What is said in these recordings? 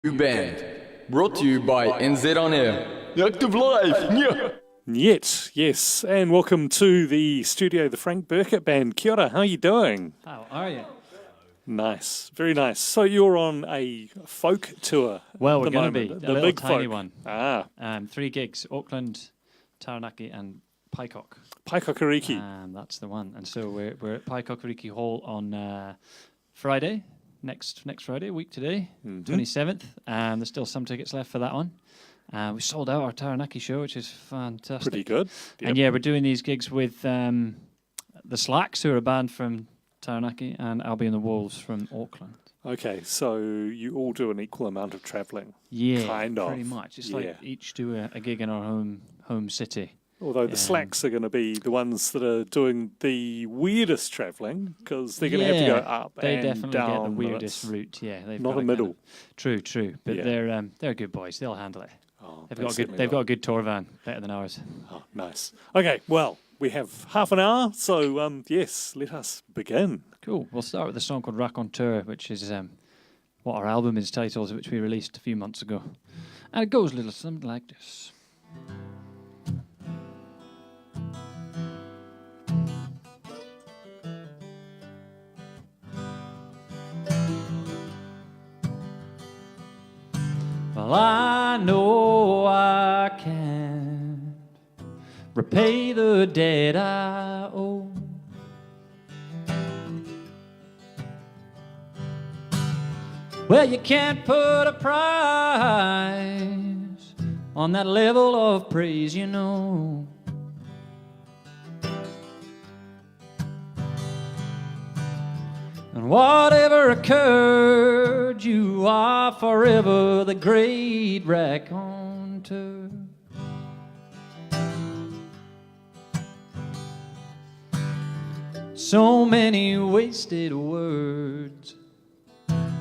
Band, brought to you by NZ On Air. Active Live, yeah. Yes, and welcome to the studio, the Frank Burkitt Band. Kia ora, how are you doing? How are you? Nice, very nice. So you're on a folk tour. Well, we're at the going to be moment, a the little big tiny folk. one. 3 gigs: Auckland, Taranaki, and Paikock. Paikokariki. That's the one. And so we're at Paikokariki Hall on Friday. Next Friday, a week today, 27th. There's still some tickets left for that one. We sold out our Taranaki show, which is fantastic. Pretty good. Yep. And yeah, we're doing these gigs with the Slacks, who are a band from Taranaki, and I'll be in the Wolves from Auckland. Okay, so you all do an equal amount of travelling. Yeah, kind of. pretty much. It's like each do a gig in our home city. Although the Slacks are going to be the ones that are doing the weirdest travelling, because they're going to have to go up and down. They definitely get the weirdest route. Yeah, they've not got a middle. True. But they're good boys. They'll handle it. Oh, they've got a good tour van, better than ours. Oh, nice. Okay, well, we have half an hour, so yes, let us begin. Cool. We'll start with a song called Raconteur, which is what our album is titled, which we released a few months ago. And it goes a little something like this. Well, I know I can't repay the debt I owe. Well, you can't put a price on that level of praise, you know. And whatever occurred, you are forever the great raconteur. So many wasted words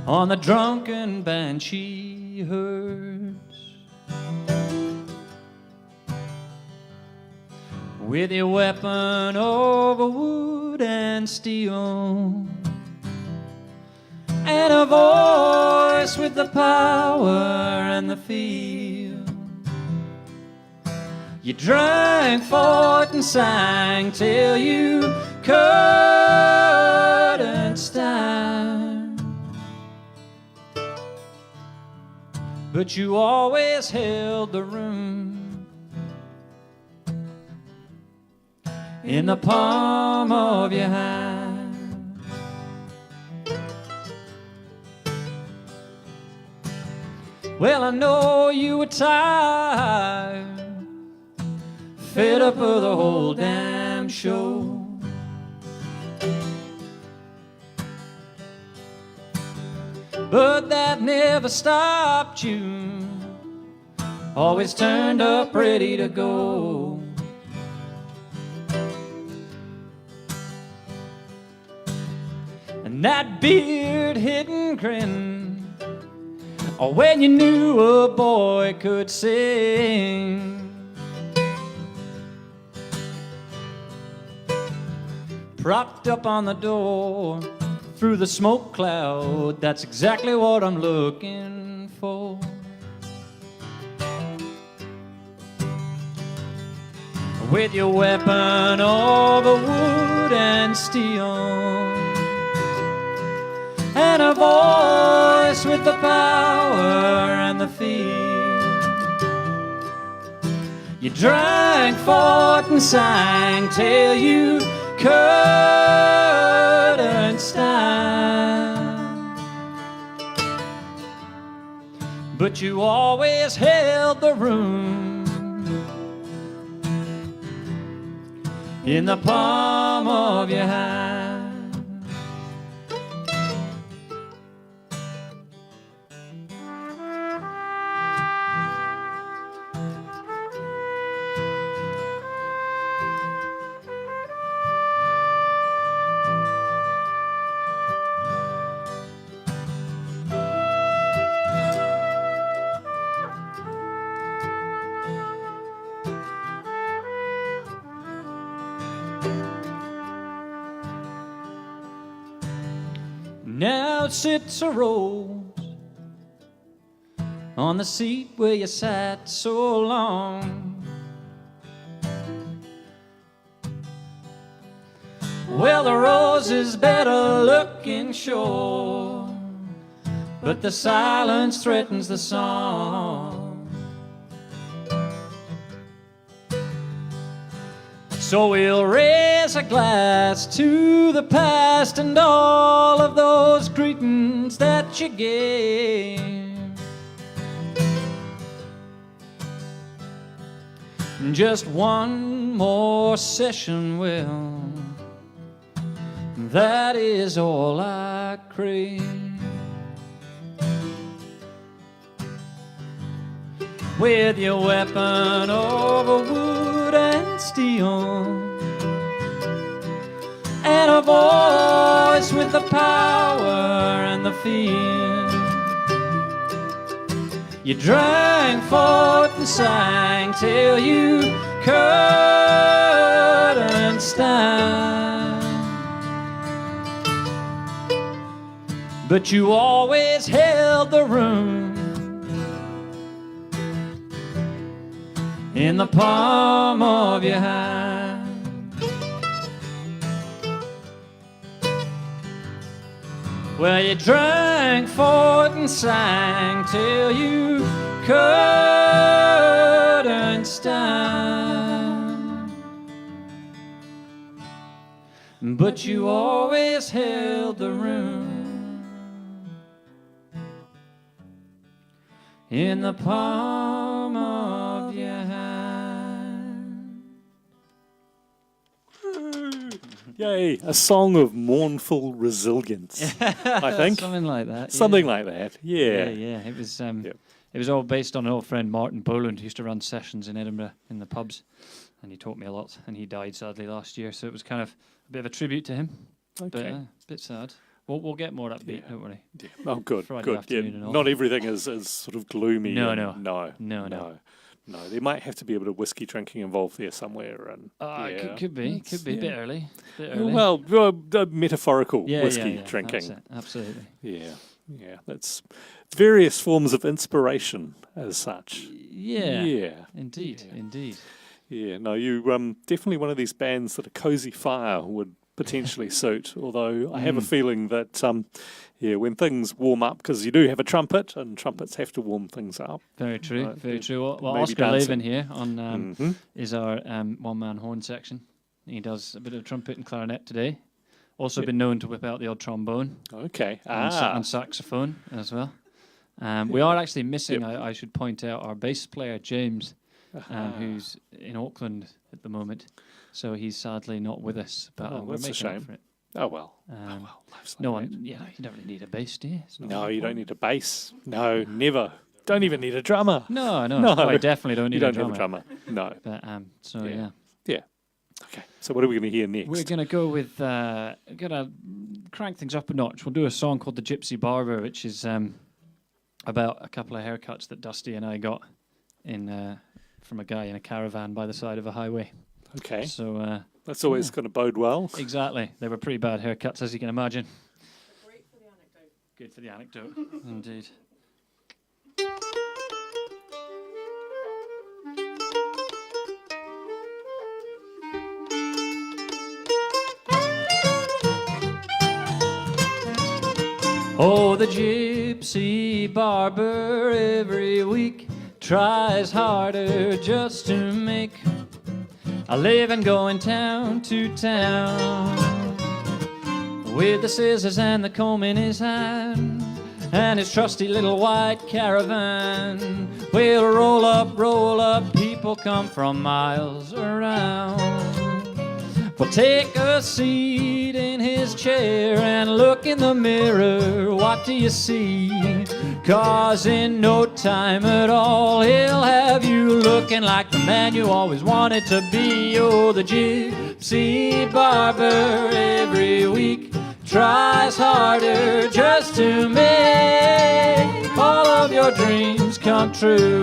on the drunken banshee herds, with your weapon over wood and steel, and a voice with the power and the feel. You drank, fought, and sang till you couldn't stand, but you always held the room in the palm of your hand. Well, I know you were tired, fed up of the whole damn show. But that never stopped you, always turned up ready to go. And that beard-hidden grin, or when you knew a boy could sing, propped up on the door through the smoke cloud, that's exactly what I'm looking for. With your weapon over wood and steel, and a voice with the power and the feel. You drank, fought, and sang till you couldn't stand, but you always held the room in the palm of your hand. Now sits a rose on the seat where you sat so long. Well, the rose is better looking, sure, but the silence threatens the song. So we'll raise a glass to the past and all of those greetings that you gave. Just one more session, well, that is all I crave. With your weapon over wood and steel, and a voice with the power and the fear. You drank forth and sang till you couldn't stand. But you always held the room in the palm of your hand. Well, you drank forth and sang till you couldn't stand. But you always held the room in the palm of your hand. Yay, a song of mournful resilience, I think. Something like that. Something like that, yeah. Yeah. It was all based on an old friend, Martin Boland, who used to run sessions in Edinburgh in the pubs, and he taught me a lot, and he died sadly last year, so it was kind of a bit of a tribute to him. Okay. But a bit sad. We'll get more upbeat, don't worry. Yeah. Oh, good, Friday good. Yeah, afternoon and all. not everything is sort of gloomy. No. No. There might have to be a bit of whiskey drinking involved there somewhere. And could be a bit early. Well, metaphorical whiskey drinking. That's it. Absolutely. Yeah. That's various forms of inspiration as such. Yeah. Indeed. Yeah. No, you definitely one of these bands that a cozy fire would potentially suit. Although I have a feeling that when things warm up, because you do have a trumpet, and trumpets have to warm things up. Very true. Very true. Well, maybe Oscar dancing. Levin here on is our one-man horn section. He does a bit of trumpet and clarinet today. Also been known to whip out the odd trombone. Okay. And saxophone as well. We are actually missing, I should point out, our bass player, James, who's in Auckland at the moment. So he's sadly not with us. But we're that's a making up shame. for it. Oh well. Life's like that. You don't really need a bass, do you? No, you don't need a bass. No, never. Don't even need a drummer. No. I definitely don't need You don't a need drummer. a drummer. No. But Yeah. Okay. So what are we going to hear next? We're going to go with, gonna crank things up a notch. We'll do a song called The Gypsy Barber, which is about a couple of haircuts that Dusty and I got from a guy in a caravan by the side of a highway. Okay. So that's always going to bode well. exactly. They were pretty bad haircuts, as you can imagine. Great for the anecdote. Good for the anecdote, indeed. Oh, the gypsy barber every week tries harder just to make a living going town to town, with the scissors and the comb in his hand and his trusty little white caravan. We'll roll up, people come from miles around. Well, take a seat in his chair and look in the mirror. What do you see? 'Cause in no time at all, he'll have you looking like the man you always wanted to be. Oh, the gypsy barber every week tries harder just to make all of your dreams come true.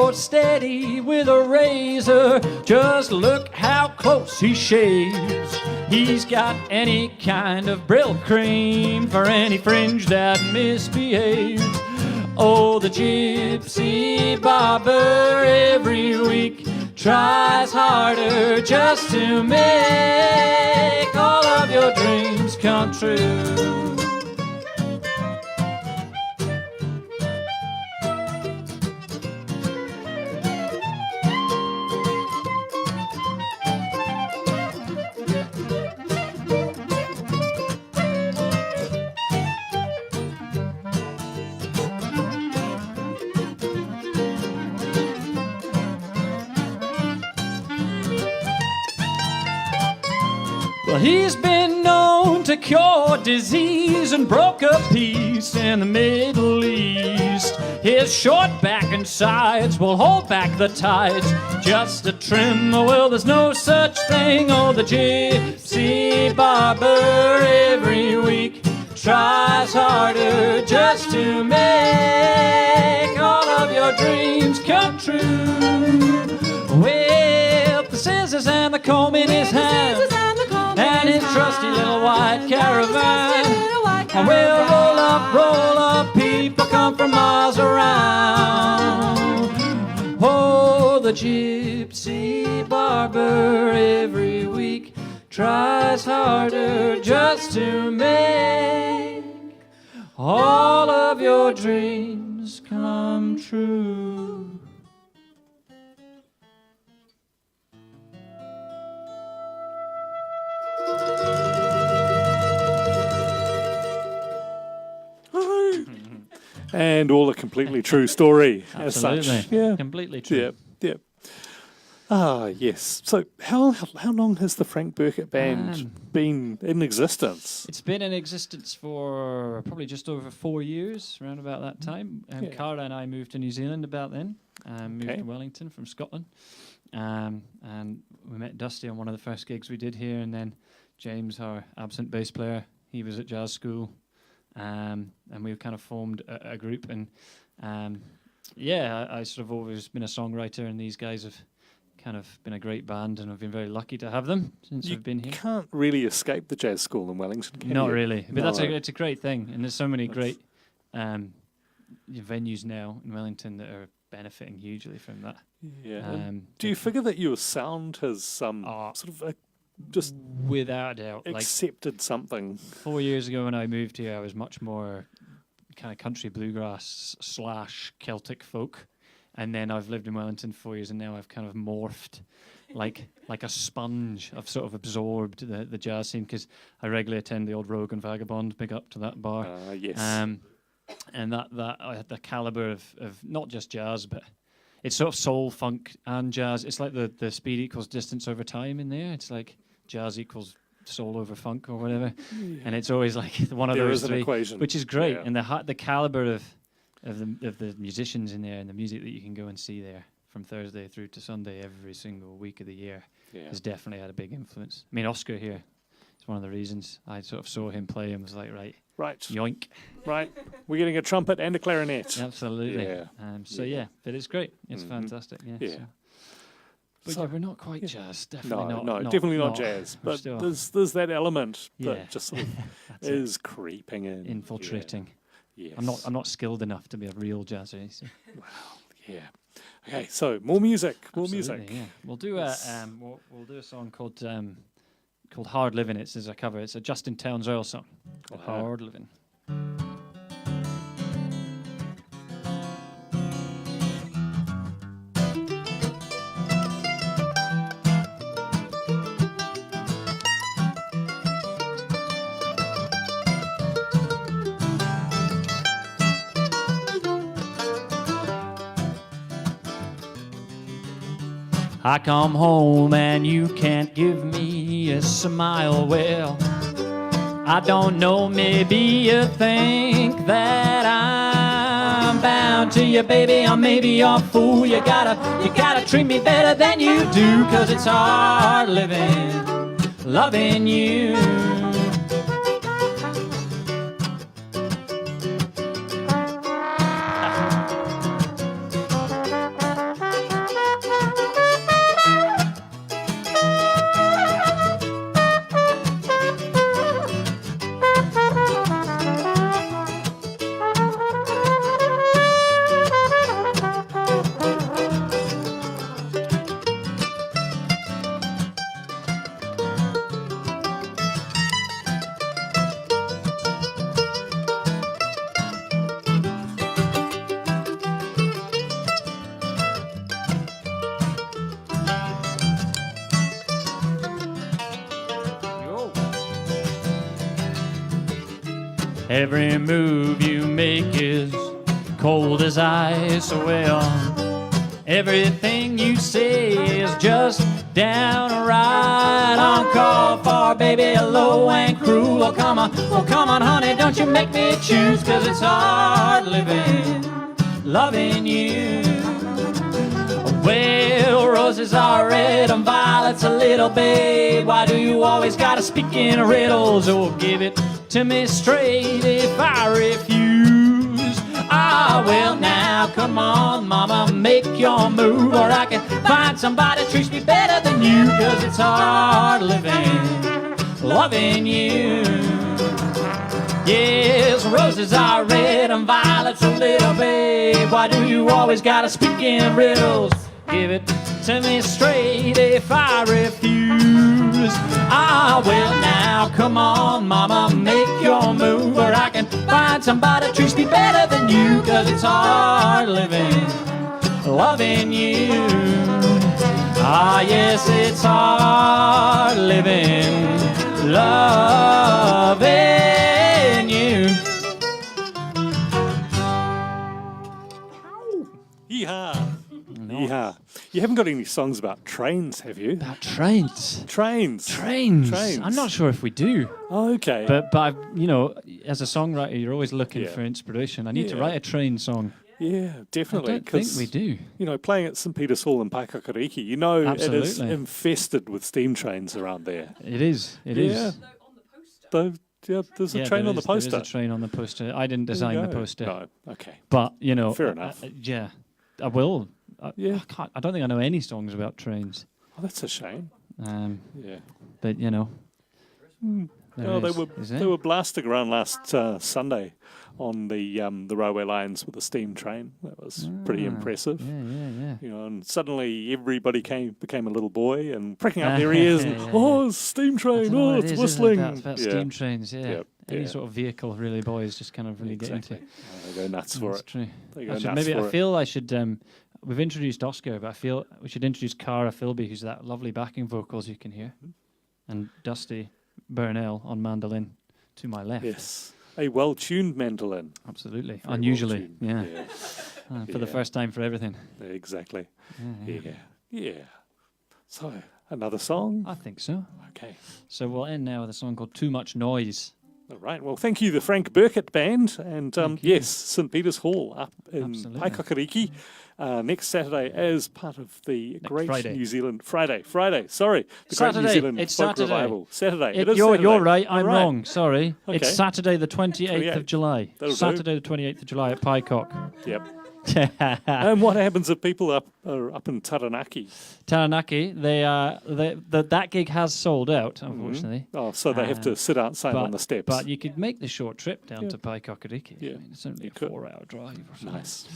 so steady with a razor. Just look how close he shaves. He's got any kind of Brill cream for any fringe that misbehaves. Oh, the Gypsy Barber every week tries harder just to make all of your dreams come true. Well, he's been known to cure disease and broke a peace in the Middle East. His short back and sides will hold back the tides just to trim the well, there's no such thing. Oh, the Gypsy Barber every week tries harder just to make all of your dreams come true. With the scissors and the comb in his hand and his trusty little white caravan, and we'll roll up, people come from miles around. Oh, the Gypsy Barber every week tries harder just to make all of your dreams come true. And all a completely true story as Absolutely. such. Yeah. Completely true. Yeah. Ah, yes. So how long has the Frank Burkitt Band been in existence? It's been in existence for probably just over 4 years, around about that time. Cara and I moved to New Zealand about then, moved to Wellington from Scotland. And we met Dusty on one of the first gigs we did here, and then James, our absent bass player, he was at jazz school. And we kind of formed a group, and I sort of always been a songwriter, and these guys have kind of been a great band, and I've been very lucky to have them since I've been here. You can't really escape the jazz school in Wellington, can you? Not really, but No. it's a great thing, and there's so many great venues now in Wellington that are benefiting hugely from that. Yeah. Do you figure that your sound has sort of just without a doubt, accepted something? 4 years ago when I moved here, I was much more kind of country bluegrass / Celtic folk, and then I've lived in Wellington 4 years, and now I've kind of morphed like a sponge. I've sort of absorbed the jazz scene because I regularly attend the old Rogue and Vagabond. Big up to that bar. Yes. And that the caliber of not just jazz, but it's sort of soul, funk, and jazz. It's like the speed equals distance over time in there. It's like jazz equals soul over funk or whatever, and it's always like one of those three, equation, which is great. And the caliber of the musicians in there and the music that you can go and see there from Thursday through to Sunday every single week of the year has definitely had a big influence. I mean, Oscar here is one of the reasons I sort of saw him play and was like, right, yoink, right, we're getting a trumpet and a clarinet. Absolutely. But it's great. It's fantastic. So. But we're not quite jazz. Definitely not. Definitely not jazz. But there's that element that Yeah. just sort of is creeping in, infiltrating. Yes. I'm not skilled enough to be a real jazzer. So. Yeah. Okay. So more music. Yeah. We'll do a we'll do a song called Hard Living. It's as a cover. It's a Justin Townes Earl song called Hard Living. I come home and you can't give me a smile. Well, I don't know, maybe you think that I'm bound to you, baby, or maybe you're a fool. You gotta treat me better than you do, 'cause it's hard living, loving you. Every move you make is cold as ice. Well, everything you say is just downright on call for, baby, low and cruel. Oh, come on, honey, don't you make me choose, 'cause it's hard living, loving you. Well, roses are red and violets a little, babe. Why do you always gotta speak in riddles? Oh, give it to me straight if I refuse. Ah, well, now, come on, mama, make your move, or I can find somebody that treats me better than you, 'cause it's hard living, loving you. Yes, roses are red and violets a little, babe. Why do you always gotta speak in riddles? Give it to me straight if I refuse. Ah, well, now, come on, mama, make your move, or I can find somebody that treats me better than you, 'cause it's hard living, loving you. Ah, yes, it's hard living, loving you. Yeehaw. Yeehaw. You haven't got any songs about trains, have you? About trains. Trains. I'm not sure if we do. Oh, okay. But I've, you know, as a songwriter, you're always looking Yeah. for inspiration. I need to Yeah. write a train song. Yeah, definitely. I don't think 'cause, we do. You know, playing at St. Peter's Hall in Paikakariki, you know it is Absolutely. infested with steam trains around there. It is. It Yeah. is. Yeah, there's a Yeah, train there on the is- there is poster. a train on the poster. I didn't There you design the go. poster. No, okay. But, you know. Fair enough. Yeah. I will. Yeah. I don't think I know any songs about trains. Oh, that's a shame. Yeah. But, you know. there Oh, is, they were blasting around last Sunday on the railway lines with a steam train. That was pretty impressive. Yeah. You know, and suddenly everybody became a little boy and pricking up their ears and Yeah. oh, it's a steam I train, don't know oh, what it's it is, whistling. It's about Yeah. steam trains, yeah. Yep, Any yeah. sort of vehicle, really, boys just kind of really Exactly. get into. Oh, they go nuts for That's it. true. They go Actually, nuts maybe for I it. feel I should. We've introduced Oscar, but I feel we should introduce Cara Philby, who's that lovely backing vocals you can hear, and Dusty Burnell on mandolin to my left. Yes. A well-tuned mandolin. Absolutely. Very Unusually, well-tuned. yeah. For the Yeah. first time for everything. Exactly. Yeah. Yeah. So, another song? I think so. Okay. So we'll end now with a song called Too Much Noise. All right. Well, thank you, the Frank Burkitt Band. And Thank you. yes, St. Peter's Hall up in Absolutely. Paikakariki next Saturday as part of the Great Friday. New Zealand... Friday. Sorry. The Great New Saturday. Zealand It's Folk Saturday. Revival. Saturday. It is You're Saturday. right, All I'm right. wrong. Sorry. Okay. It's Saturday the 28th 28th. of July. That'll do. Saturday the 28th of July at Pycock. Yep. And what happens if people are up in Taranaki? Taranaki, that gig has sold out, unfortunately. Oh, so they have to sit outside on the steps. But you could make the short trip down to Paikakariki. Yeah, I mean, it's only you a could. 4-hour drive or something. Nice.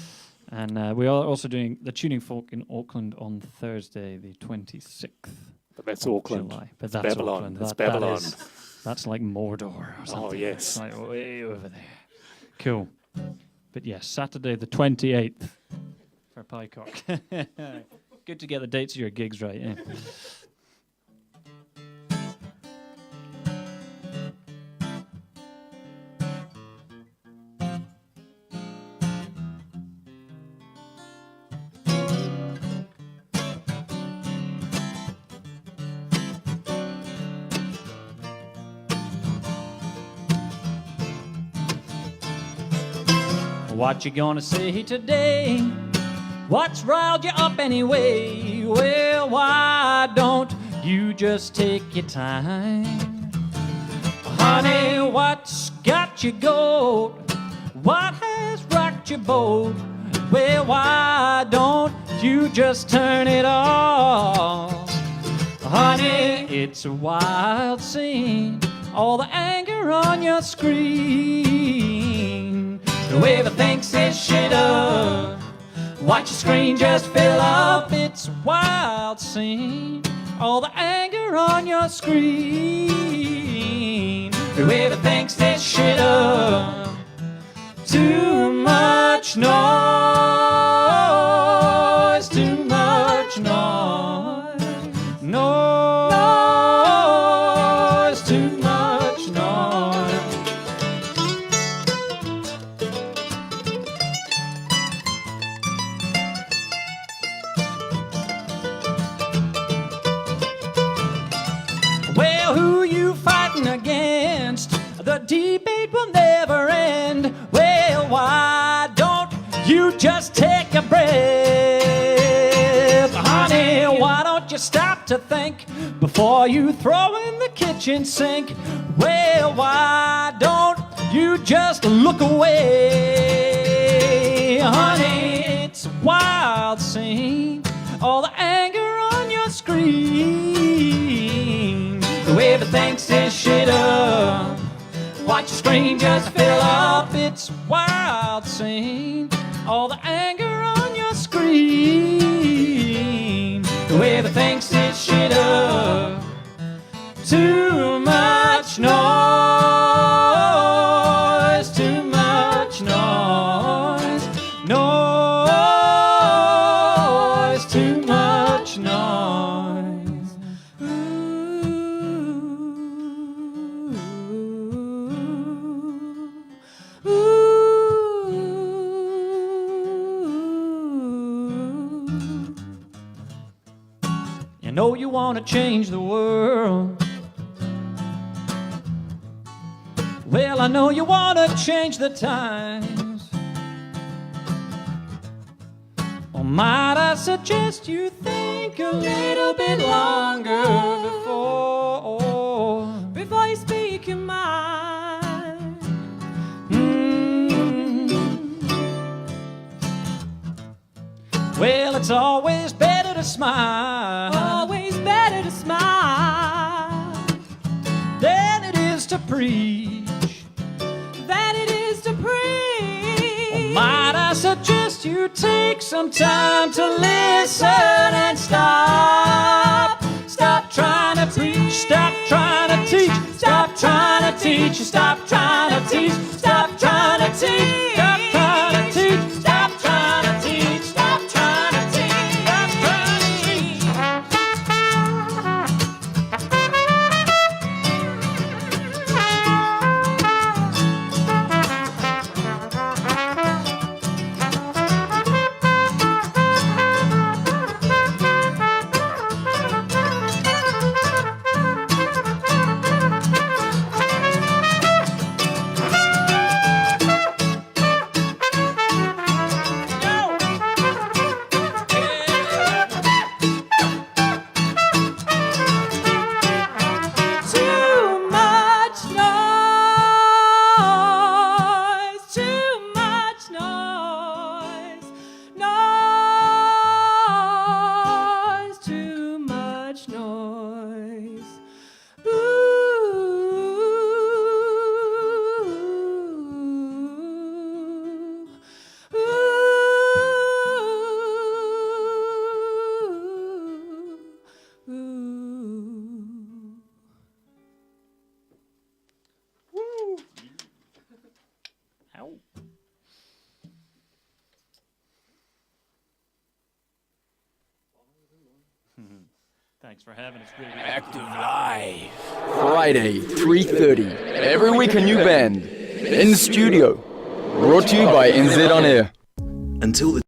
And we are also doing the Tuning Folk in Auckland on Thursday, the 26th. But that's of Auckland. July. But that's Babylon. Auckland. That's That Babylon. that's like Mordor or something. yes. It's like way over there. Cool. But yes, Saturday the 28th for Pycock. Good to get the dates of your gigs right, yeah. What you gonna say today? What's riled you up anyway? Well, why don't you just take your time? Honey, what's got you goat? What has rocked your boat? Well, why don't you just turn it off? Honey, it's a wild scene. All the anger on your screen. Whoever thinks it should have, watch your screen just fill up. It's a wild scene. All the anger on your screen. Whoever thinks they should have, too much noise, too much noise, noise, too much noise. debate will never end. Well, why don't you just take a breath? Honey, why don't you stop to think before you throw in the kitchen sink? Well, why don't you just look away? Honey, it's a wild scene, all the anger on your screen. The way everything says shit up, watch your screen just fill up. It's a wild scene, all the anger on your screen. The way everything says shit up, too much noise, too much noise, noise, too much noise. Ooh, ooh. You know you want to change the world. Well, I know you want to change the times. Or might I suggest you think a little bit longer before you speak your mind? Well, it's always better to smile. Always better to smile than it is to preach. Than it is to preach. Or might I suggest you take some time to listen and stop. Stop trying to preach. Stop trying to teach. Stop trying to teach. Stop trying to teach. Stop trying to teach. Stop trying to teach. Stop trying to teach. Stop trying to teach. Stop trying to teach. Thanks for having us. Really Active Live. Friday, 3:30. Every week a new band. In the studio. Brought to you by NZ On Air. Until the